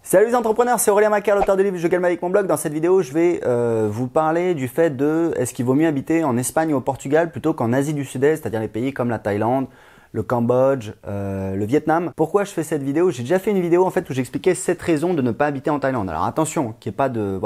Salut les entrepreneurs, c'est Aurélien Macaire, l'auteur du livre Je gagne avec mon blog. Dans cette vidéo, je vais vous parler du fait de est-ce qu'il vaut mieux habiter en Espagne ou au Portugal plutôt qu'en Asie du Sud-Est, c'est-à-dire les pays comme la Thaïlande, le Cambodge, le Vietnam. Pourquoi je fais cette vidéo? J'ai déjà fait une vidéo en fait où j'expliquais 7 raisons de ne pas habiter en Thaïlande. Alors attention, qu'il n'y ait pas de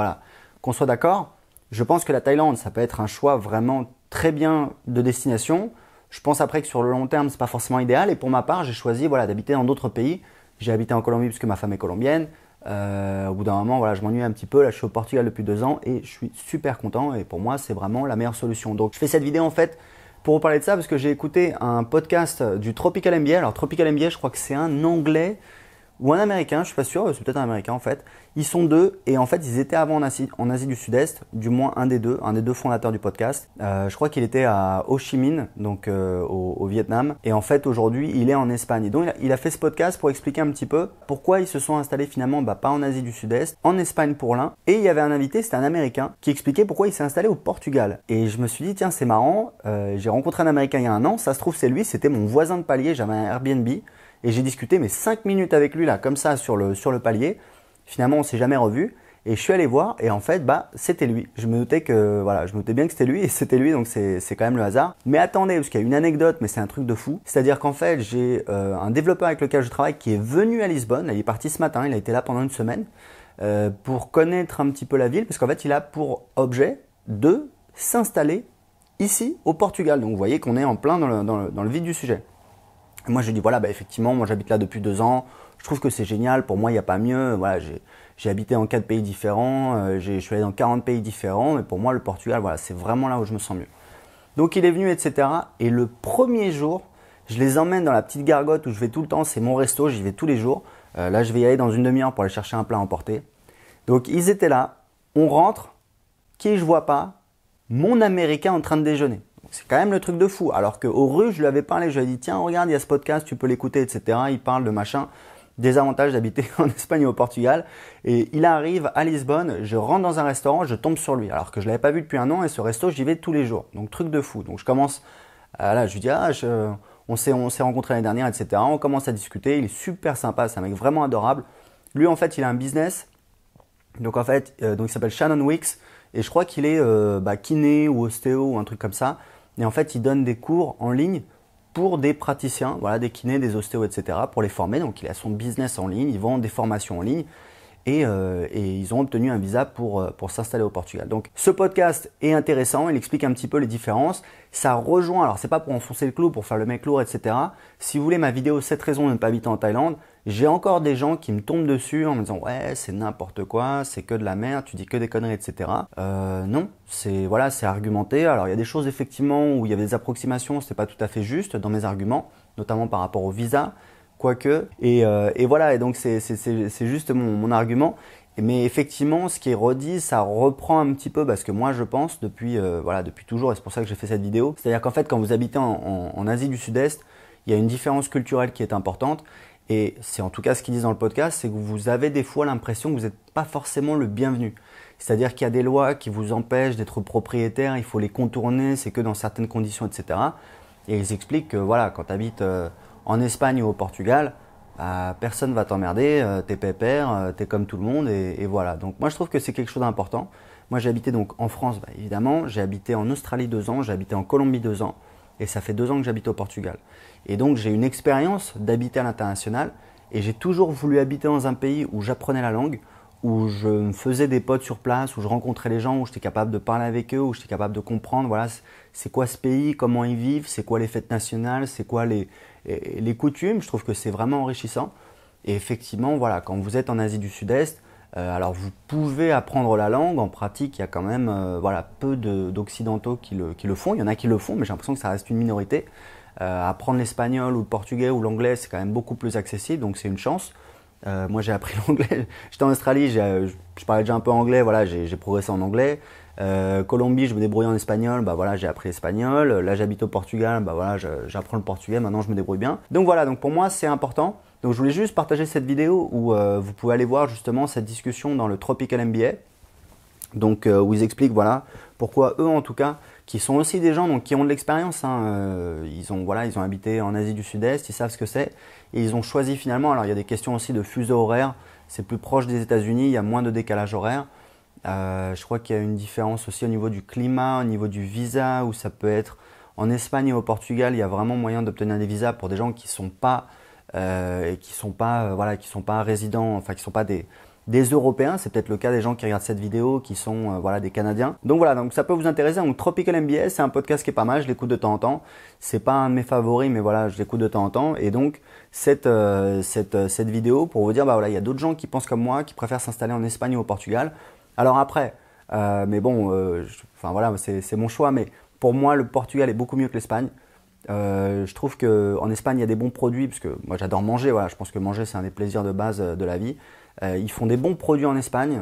qu'on soit d'accord. Je pense que la Thaïlande, ça peut être un choix vraiment très bien de destination. Je pense après que sur le long terme, c'est pas forcément idéal. Et pour ma part, j'ai choisi d'habiter dans d'autres pays. J'ai habité en Colombie parce que ma femme est colombienne. Au bout d'un moment, je m'ennuie un petit peu. Là, je suis au Portugal depuis 2 ans et je suis super content. Et pour moi, c'est vraiment la meilleure solution. Donc, je fais cette vidéo en fait pour vous parler de ça parce que j'ai écouté un podcast du Tropical MBA. Alors, Tropical MBA, je crois que c'est un Anglais ou un Américain. Je suis pas sûr. C'est peut-être un Américain en fait. Ils sont deux et en fait, ils étaient avant en Asie du Sud-Est. Du moins un des deux fondateurs du podcast. Je crois qu'il était à Ho Chi Minh, donc au Vietnam. Et en fait, aujourd'hui, il est en Espagne. Et donc, il a fait ce podcast pour expliquer un petit peu pourquoi ils se sont installés finalement pas en Asie du Sud-Est, en Espagne pour l'un. Et il y avait un invité, c'était un Américain, qui expliquait pourquoi il s'est installé au Portugal. Et je me suis dit, tiens, c'est marrant. J'ai rencontré un Américain il y a 1 an. Ça se trouve, c'est lui. C'était mon voisin de palier. J'avais un Airbnb. Et j'ai discuté 5 minutes avec lui là, comme ça, sur le palier. Finalement, on s'est jamais revu et je suis allé voir et en fait, c'était lui. Je me doutais bien que c'était lui et c'était lui, donc c'est quand même le hasard. Mais attendez, parce qu'il y a une anecdote, mais c'est un truc de fou. C'est-à-dire qu'en fait, j'ai un développeur avec lequel je travaille qui est venu à Lisbonne. Il est parti ce matin, il a été là pendant 1 semaine pour connaître un petit peu la ville, parce qu'en fait, il a pour objet de s'installer ici au Portugal. Donc vous voyez qu'on est en plein dans le vif du sujet. Et moi, j'ai dit effectivement, moi j'habite là depuis 2 ans. Je trouve que c'est génial. Pour moi, il n'y a pas mieux. J'ai habité en 4 pays différents. Je suis allé dans 40 pays différents. Mais pour moi, le Portugal, c'est vraiment là où je me sens mieux. Donc, il est venu, etc. Et le premier jour, je les emmène dans la petite gargote où je vais tout le temps. C'est mon resto. J'y vais tous les jours. Là, je vais y aller dans une demi-heure pour aller chercher un plat à emporter. Donc, ils étaient là. On rentre. Qui je vois pas? Mon Américain en train de déjeuner. C'est quand même le truc de fou. Alors qu'au rue, je lui avais parlé. Je lui ai dit, tiens, regarde, il y a ce podcast. Tu peux l'écouter, etc. Il parle de machin. Des avantages d'habiter en Espagne ou au Portugal. Et il arrive à Lisbonne, je rentre dans un restaurant, je tombe sur lui. Alors que je ne l'avais pas vu depuis 1 an et ce resto, j'y vais tous les jours. Donc truc de fou. Donc je commence, je lui dis, on s'est rencontrés l'année dernière, etc. On commence à discuter, il est super sympa, c'est un mec vraiment adorable. Lui en fait, il a un business. Donc en fait, il s'appelle Shannon Weeks. Et je crois qu'il est kiné ou ostéo ou un truc comme ça. Et en fait, il donne des cours en ligne pour des praticiens, des kinés, des ostéos, etc. pour les former. Donc il a son business en ligne, ils vendent des formations en ligne et ils ont obtenu un visa pour s'installer au Portugal. Donc ce podcast est intéressant, il explique un petit peu les différences. Ça rejoint, alors c'est pas pour enfoncer le clou, pour faire le mec lourd, etc. Si vous voulez ma vidéo 7 raisons de ne pas habiter en Thaïlande, j'ai encore des gens qui me tombent dessus en me disant ouais c'est n'importe quoi, c'est que de la merde, tu dis que des conneries, etc. Non, c'est argumenté. Alors il y a des choses effectivement où il y avait des approximations, c'était pas tout à fait juste dans mes arguments, notamment par rapport au visa, quoique. Et donc c'est juste mon argument. Mais effectivement, ce qui est redit, ça reprend un petit peu parce que moi je pense depuis toujours, et c'est pour ça que j'ai fait cette vidéo. C'est-à-dire qu'en fait quand vous habitez en Asie du Sud-Est, il y a une différence culturelle qui est importante. Et c'est en tout cas ce qu'ils disent dans le podcast, c'est que vous avez des fois l'impression que vous n'êtes pas forcément le bienvenu. C'est-à-dire qu'il y a des lois qui vous empêchent d'être propriétaire, il faut les contourner, c'est que dans certaines conditions, etc. Et ils expliquent que quand tu habites en Espagne ou au Portugal, personne ne va t'emmerder, t'es pépère, t'es comme tout le monde et voilà. Donc moi je trouve que c'est quelque chose d'important. Moi j'ai habité donc en France évidemment, j'ai habité en Australie 2 ans, j'ai habité en Colombie 2 ans. Et ça fait 2 ans que j'habite au Portugal. Et donc j'ai une expérience d'habiter à l'international et j'ai toujours voulu habiter dans un pays où j'apprenais la langue, où je me faisais des potes sur place, où je rencontrais les gens, où j'étais capable de parler avec eux, où j'étais capable de comprendre c'est quoi ce pays, comment ils vivent, c'est quoi les fêtes nationales, c'est quoi les coutumes. Je trouve que c'est vraiment enrichissant. Et effectivement, quand vous êtes en Asie du Sud-Est, alors vous pouvez apprendre la langue, en pratique il y a quand même peu d'occidentaux qui le font, il y en a qui le font mais j'ai l'impression que ça reste une minorité. Apprendre l'espagnol ou le portugais ou l'anglais c'est quand même beaucoup plus accessible donc c'est une chance. Moi j'ai appris l'anglais, j'étais en Australie, je parlais déjà un peu anglais, j'ai progressé en anglais. Colombie je me débrouillais en espagnol, j'ai appris l'espagnol. Là j'habite au Portugal, j'apprends le portugais, maintenant je me débrouille bien. Donc donc pour moi c'est important. Donc je voulais juste partager cette vidéo où vous pouvez aller voir justement cette discussion dans le Tropical MBA. Donc où ils expliquent pourquoi eux en tout cas, qui sont aussi des gens qui ont de l'expérience, ils ont habité en Asie du Sud-Est, ils savent ce que c'est et ils ont choisi finalement, alors il y a des questions aussi de fuseau horaire, c'est plus proche des États-Unis, il y a moins de décalage horaire. Je crois qu'il y a une différence aussi au niveau du climat, au niveau du visa, où ça peut être en Espagne et au Portugal, il y a vraiment moyen d'obtenir des visas pour des gens qui sont pas voilà, qui sont pas résidents, enfin qui sont pas des Européens. C'est peut-être le cas des gens qui regardent cette vidéo, qui sont voilà, des Canadiens. Donc voilà, donc ça peut vous intéresser. Donc Tropical MBA, c'est un podcast qui est pas mal, je l'écoute de temps en temps. C'est pas un de mes favoris, mais voilà, je l'écoute de temps en temps. Et donc cette vidéo pour vous dire, bah voilà, il y a d'autres gens qui pensent comme moi, qui préfèrent s'installer en Espagne ou au Portugal. Alors après, mais bon, enfin voilà, c'est mon choix, mais pour moi, le Portugal est beaucoup mieux que l'Espagne. Je trouve qu'en Espagne, il y a des bons produits, parce que moi j'adore manger, voilà, je pense que manger c'est un des plaisirs de base de la vie. Ils font des bons produits en Espagne,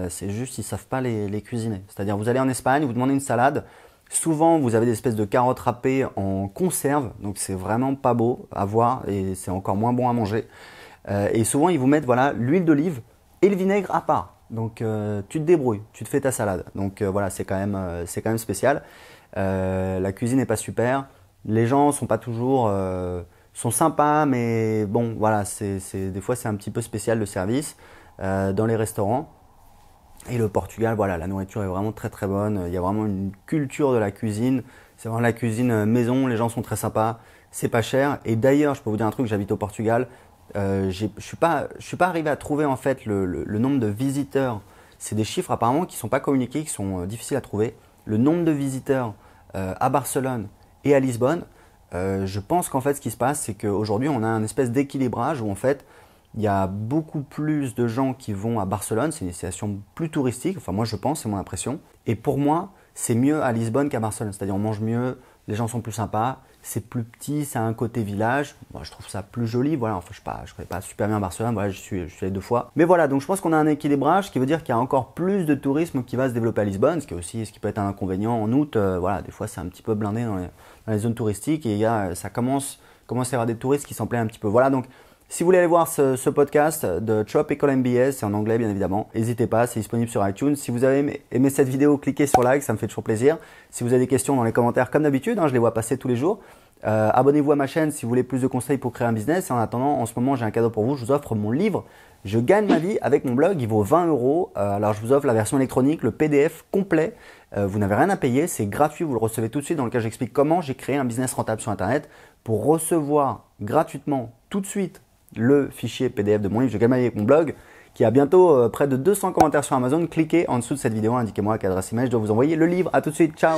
c'est juste qu'ils ne savent pas les cuisiner. C'est-à-dire vous allez en Espagne, vous demandez une salade, souvent vous avez des espèces de carottes râpées en conserve, donc c'est vraiment pas beau à voir et c'est encore moins bon à manger. Et souvent ils vous mettent voilà, l'huile d'olive et le vinaigre à part. Donc tu te débrouilles, tu te fais ta salade. Donc voilà, c'est quand même spécial. La cuisine n'est pas super. Les gens sont pas toujours sont sympas, mais bon, voilà, des fois c'est un petit peu spécial le service dans les restaurants. Et le Portugal, voilà, la nourriture est vraiment très très bonne. Il y a vraiment une culture de la cuisine. C'est vraiment la cuisine maison. Les gens sont très sympas. C'est pas cher. Et d'ailleurs, je peux vous dire un truc. J'habite au Portugal. Je suis pas arrivé à trouver en fait le nombre de visiteurs. C'est des chiffres apparemment qui sont pas communiqués, qui sont difficiles à trouver. Le nombre de visiteurs à Barcelone et à Lisbonne. Je pense qu'en fait ce qui se passe, c'est qu'aujourd'hui on a un espèce d'équilibrage où en fait il y a beaucoup plus de gens qui vont à Barcelone, c'est une destination plus touristique, enfin moi je pense, c'est mon impression. Et pour moi, c'est mieux à Lisbonne qu'à Barcelone, c'est-à-dire on mange mieux, les gens sont plus sympas, c'est plus petit, ça a un côté village. Moi je trouve ça plus joli, voilà, enfin je connais pas super bien Barcelone, voilà, je suis allé 2 fois. Mais voilà, donc je pense qu'on a un équilibrage, ce qui veut dire qu'il y a encore plus de tourisme qui va se développer à Lisbonne, ce qui peut être un inconvénient en août, voilà, des fois c'est un petit peu blindé dans les zones touristiques et ça commence à y avoir des touristes qui s'en plaignent un petit peu. Voilà, donc si vous voulez aller voir ce podcast de Tropical MBA, c'est en anglais bien évidemment, n'hésitez pas, c'est disponible sur iTunes. Si vous avez aimé cette vidéo, cliquez sur like, ça me fait toujours plaisir. Si vous avez des questions dans les commentaires comme d'habitude, je les vois passer tous les jours. Abonnez-vous à ma chaîne si vous voulez plus de conseils pour créer un business. Et en attendant, en ce moment j'ai un cadeau pour vous, je vous offre mon livre « Je gagne ma vie » avec mon blog, il vaut 20 €. Alors je vous offre la version électronique, le PDF complet. Vous n'avez rien à payer, c'est gratuit, vous le recevez tout de suite, dans lequel j'explique comment j'ai créé un business rentable sur Internet. Pour recevoir gratuitement tout de suite le fichier PDF de mon livre « Je gagne ma vie avec mon blog » qui a bientôt près de 200 commentaires sur Amazon, cliquez en dessous de cette vidéo, indiquez-moi à quelle adresse email je dois vous envoyer le livre. À tout de suite, ciao.